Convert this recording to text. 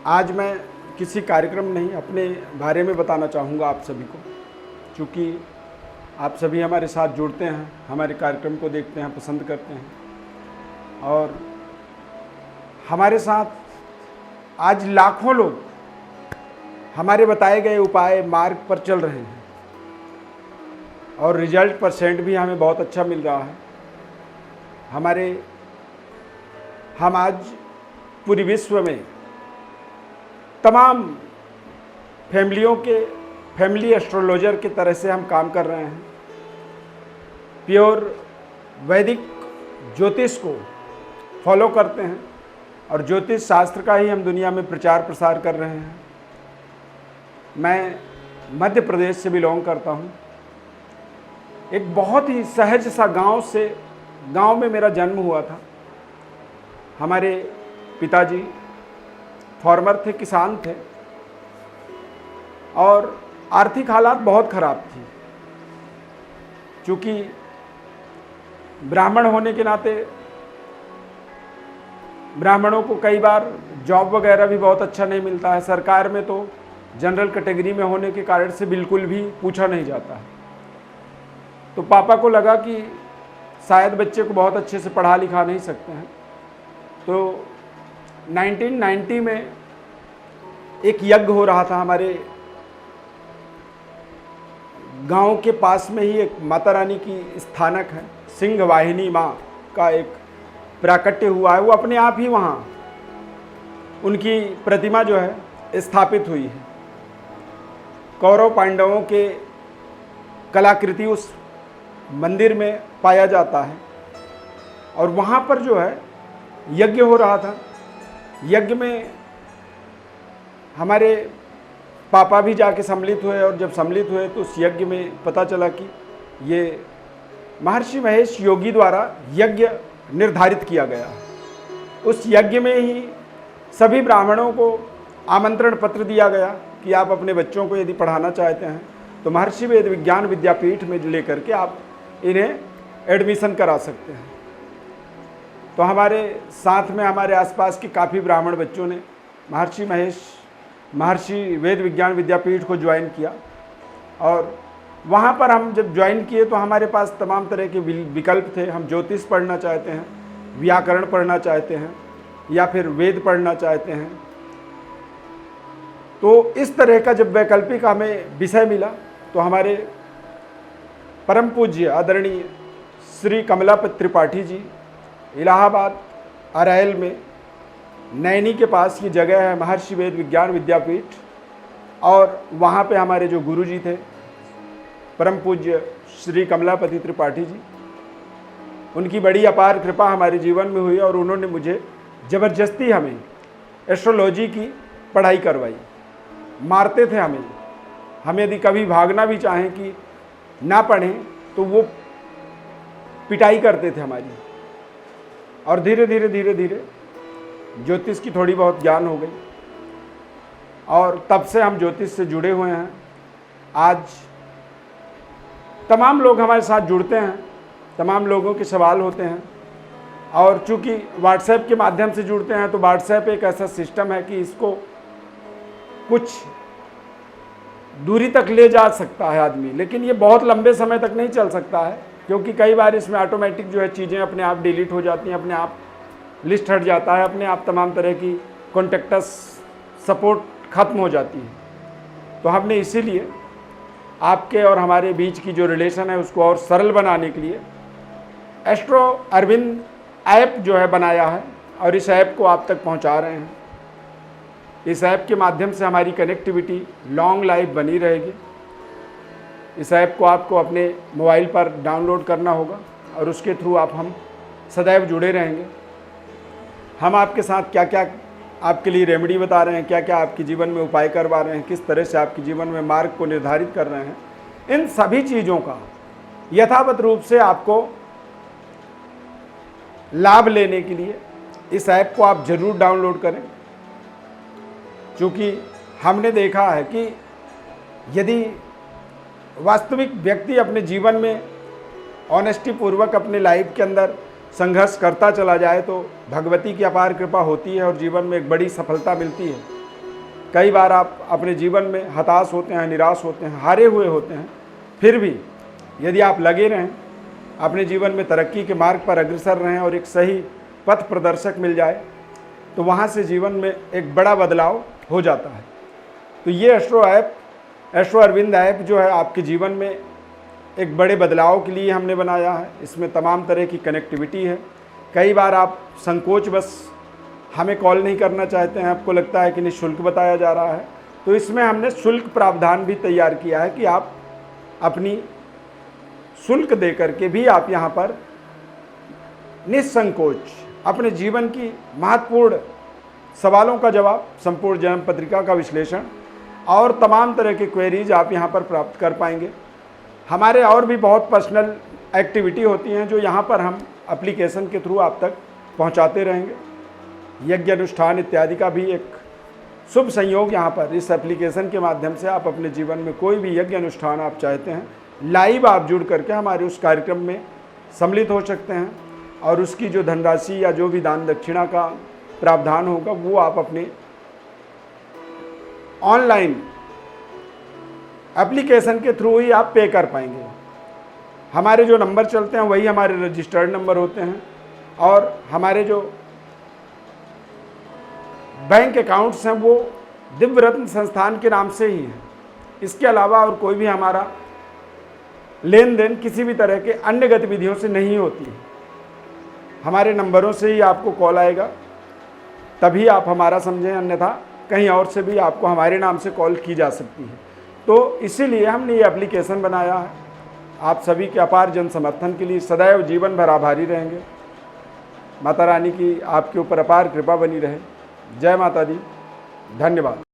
आज मैं किसी कार्यक्रम नहीं अपने बारे में बताना चाहूँगा आप सभी को, क्योंकि आप सभी हमारे साथ जुड़ते हैं, हमारे कार्यक्रम को देखते हैं, पसंद करते हैं और हमारे साथ आज लाखों लोग हमारे बताए गए उपाय मार्ग पर चल रहे हैं और रिजल्ट परसेंट भी हमें बहुत अच्छा मिल रहा है। हम आज पूरी विश्व में तमाम फैमिली एस्ट्रोलॉजर की तरह से हम काम कर रहे हैं। प्योर वैदिक ज्योतिष को फॉलो करते हैं और ज्योतिष शास्त्र का ही हम दुनिया में प्रचार प्रसार कर रहे हैं। मैं मध्य प्रदेश से बिलोंग करता हूँ। एक बहुत ही सहज सा गांव में मेरा जन्म हुआ था। हमारे पिताजी फार्मर थे, किसान थे और आर्थिक हालात बहुत ख़राब थी। चूँकि ब्राह्मण होने के नाते ब्राह्मणों को कई बार जॉब वगैरह भी बहुत अच्छा नहीं मिलता है। सरकार में तो जनरल कैटेगरी में होने के कारण से बिल्कुल भी पूछा नहीं जाता है। तो पापा को लगा कि शायद बच्चे को बहुत अच्छे से पढ़ा लिखा नहीं सकते हैं। तो 1990 में एक यज्ञ हो रहा था हमारे गांव के पास में ही। एक माता रानी की स्थानक है, सिंह वाहिनी माँ का एक प्राकट्य हुआ है। वो अपने आप ही वहाँ उनकी प्रतिमा जो है स्थापित हुई है। कौरव पांडवों के कलाकृति उस मंदिर में पाया जाता है और वहाँ पर जो है यज्ञ हो रहा था। यज्ञ में हमारे पापा भी जाके सम्मिलित हुए और जब सम्मिलित हुए तो उस यज्ञ में पता चला कि ये महर्षि महेश योगी द्वारा यज्ञ निर्धारित किया गया है। उस यज्ञ में ही सभी ब्राह्मणों को आमंत्रण पत्र दिया गया कि आप अपने बच्चों को यदि पढ़ाना चाहते हैं तो महर्षि वेद विज्ञान विद्यापीठ में लेकर के आप इन्हें एडमिशन करा सकते हैं। तो हमारे साथ में हमारे आसपास के काफ़ी ब्राह्मण बच्चों ने महर्षि वेद विज्ञान विद्यापीठ को ज्वाइन किया और वहाँ पर हम जब ज्वाइन किए तो हमारे पास तमाम तरह के विकल्प थे। हम ज्योतिष पढ़ना चाहते हैं, व्याकरण पढ़ना चाहते हैं या फिर वेद पढ़ना चाहते हैं। तो इस तरह का जब वैकल्पिक हमें विषय मिला तो हमारे परम पूज्य आदरणीय श्री कमलापति त्रिपाठी जी इलाहाबाद अरैल में नैनी के पास ये जगह है महर्षि वेद विज्ञान विद्यापीठ, और वहाँ पे हमारे जो गुरुजी थे परम पूज्य श्री कमलापति त्रिपाठी जी, उनकी बड़ी अपार कृपा हमारे जीवन में हुई और उन्होंने मुझे ज़बरदस्ती हमें एस्ट्रोलॉजी की पढ़ाई करवाई। मारते थे हमें यदि कभी भागना भी चाहें कि ना पढ़ें तो वो पिटाई करते थे हमारी। और धीरे धीरे ज्योतिष की थोड़ी बहुत ज्ञान हो गई और तब से हम ज्योतिष से जुड़े हुए हैं। आज तमाम लोग हमारे साथ जुड़ते हैं, तमाम लोगों के सवाल होते हैं और चूँकि व्हाट्सएप के माध्यम से जुड़ते हैं तो व्हाट्सएप एक ऐसा सिस्टम है कि इसको कुछ दूरी तक ले जा सकता है आदमी, लेकिन ये बहुत लंबे समय तक नहीं चल सकता है क्योंकि कई बार इसमें ऑटोमेटिक जो है चीज़ें अपने आप डिलीट हो जाती हैं, अपने आप लिस्ट हट जाता है, अपने आप तमाम तरह की कॉन्टेक्टस सपोर्ट ख़त्म हो जाती है। तो हमने इसीलिए आपके और हमारे बीच की जो रिलेशन है उसको और सरल बनाने के लिए एस्ट्रो अरविंद ऐप जो है बनाया है और इस ऐप को आप तक पहुंचा रहे हैं। इस ऐप के माध्यम से हमारी कनेक्टिविटी लॉन्ग लाइफ बनी रहेगी। इस ऐप को आपको अपने मोबाइल पर डाउनलोड करना होगा और उसके थ्रू हम सदैव जुड़े रहेंगे। हम आपके साथ क्या क्या आपके लिए रेमेडी बता रहे हैं, क्या क्या आपके जीवन में उपाय करवा रहे हैं, किस तरह से आपके जीवन में मार्ग को निर्धारित कर रहे हैं, इन सभी चीज़ों का यथावत रूप से आपको लाभ लेने के लिए इस ऐप को आप ज़रूर डाउनलोड करें। क्योंकि हमने देखा है कि यदि वास्तविक व्यक्ति अपने जीवन में ऑनेस्टी पूर्वक अपने लाइफ के अंदर संघर्ष करता चला जाए तो भगवती की अपार कृपा होती है और जीवन में एक बड़ी सफलता मिलती है। कई बार आप अपने जीवन में हताश होते हैं, निराश होते हैं, हारे हुए होते हैं, फिर भी यदि आप लगे रहें, अपने जीवन में तरक्की के मार्ग पर अग्रसर रहें और एक सही पथ प्रदर्शक मिल जाए, तो वहाँ से जीवन में एक बड़ा बदलाव हो जाता है। तो ये एस्ट्रो अरविंद ऐप जो है आपके जीवन में एक बड़े बदलाव के लिए हमने बनाया है। इसमें तमाम तरह की कनेक्टिविटी है। कई बार आप संकोच बस हमें कॉल नहीं करना चाहते हैं, आपको लगता है कि निःशुल्क बताया जा रहा है, तो इसमें हमने शुल्क प्रावधान भी तैयार किया है कि आप अपनी शुल्क दे करके भी आप यहाँ पर निसंकोच अपने जीवन की महत्वपूर्ण सवालों का जवाब, संपूर्ण जन्म पत्रिका का विश्लेषण और तमाम तरह के क्वेरीज आप यहाँ पर प्राप्त कर पाएंगे। हमारे और भी बहुत पर्सनल एक्टिविटी होती हैं जो यहाँ पर हम एप्लीकेशन के थ्रू आप तक पहुँचाते रहेंगे। यज्ञ अनुष्ठान इत्यादि का भी एक शुभ संयोग यहाँ पर इस एप्लीकेशन के माध्यम से आप अपने जीवन में कोई भी यज्ञ अनुष्ठान आप चाहते हैं, लाइव आप जुड़ करके हमारे उस कार्यक्रम में सम्मिलित हो सकते हैं और उसकी जो धनराशि या जो भी दान दक्षिणा का प्रावधान होगा वो आप अपने ऑनलाइन एप्लीकेशन के थ्रू ही आप पे कर पाएंगे। हमारे जो नंबर चलते हैं वही हमारे रजिस्टर्ड नंबर होते हैं और हमारे जो बैंक अकाउंट्स हैं वो दिव्य रत्न संस्थान के नाम से ही हैं। इसके अलावा और कोई भी हमारा लेन देन किसी भी तरह के अन्य गतिविधियों से नहीं होती है। हमारे नंबरों से ही आपको कॉल आएगा, तभी आप हमारा समझें, अन्यथा कहीं और से भी आपको हमारे नाम से कॉल की जा सकती है। तो इसीलिए हमने ये एप्लीकेशन बनाया है। आप सभी के अपार जन समर्थन के लिए सदैव जीवन भर आभारी रहेंगे। माता रानी की आपके ऊपर अपार कृपा बनी रहे। जय माता दी। धन्यवाद।